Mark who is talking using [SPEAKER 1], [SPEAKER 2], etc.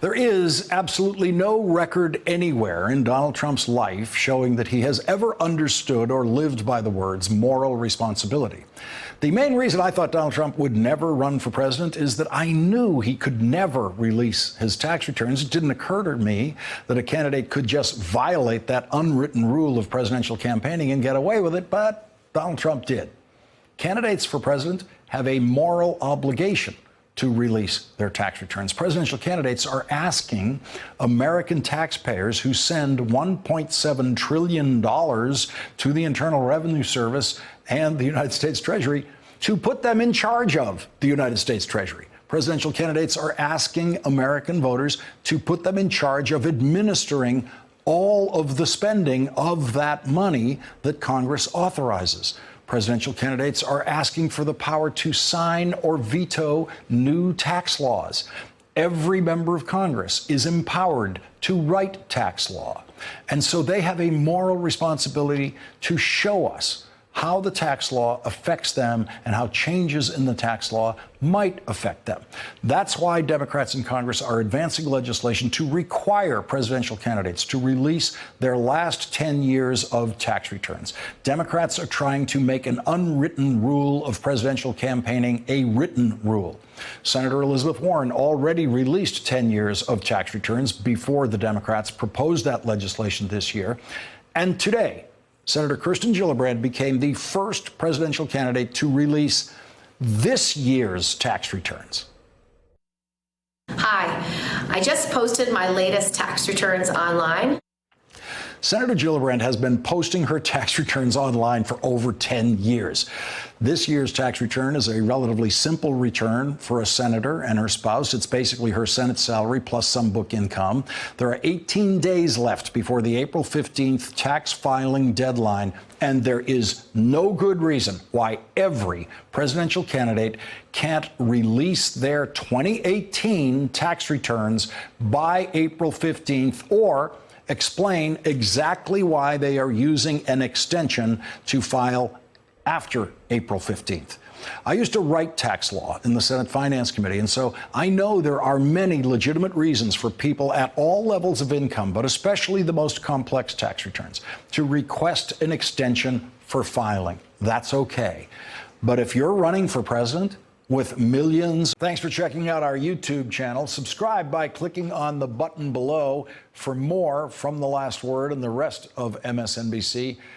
[SPEAKER 1] There is absolutely no record anywhere in Donald Trump's life showing that he has ever understood or lived by the words moral responsibility. The main reason I thought Donald Trump would never run for president is that I knew he could never release his tax returns. It didn't occur to me that a candidate could just violate that unwritten rule of presidential campaigning and get away with it, but Donald Trump did. Candidates for president have a moral obligation to release their tax returns. Presidential candidates are asking American taxpayers who send $1.7 trillion to the Internal Revenue Service and the United States Treasury to put them in charge of the United States Treasury. Presidential candidates are asking American voters to put them in charge of administering all of the spending of that money that Congress authorizes. Presidential candidates are asking for the power to sign or veto new tax laws. Every member of Congress is empowered to write tax law. And so they have a moral responsibility to show us how the tax law affects them and how changes in the tax law might affect them. That's why Democrats in Congress are advancing legislation to require presidential candidates to release their last 10 years of tax returns. Democrats are trying to make an unwritten rule of presidential campaigning a written rule. Senator Elizabeth Warren already released 10 years of tax returns before the Democrats proposed that legislation this year. And today, Senator Kirsten Gillibrand became the first presidential candidate to release this year's tax returns.
[SPEAKER 2] Hi, I just posted my latest tax returns online.
[SPEAKER 1] Senator Gillibrand has been posting her tax returns online for over 10 years. This year's tax return is a relatively simple return for a senator and her spouse. It's basically her Senate salary plus some book income. There are 18 days left before the April 15th tax filing deadline, and there is no good reason why every presidential candidate can't release their 2018 tax returns by April 15th or explain exactly why they are using an extension to file after April 15th. I used to write tax law in the Senate Finance Committee, and so I know there are many legitimate reasons for people at all levels of income, but especially the most complex tax returns, to request an extension for filing. That's okay. But if you're running for president with millions. Thanks for checking out our YouTube channel. Subscribe by clicking on the button below for more from The Last Word and the rest of MSNBC.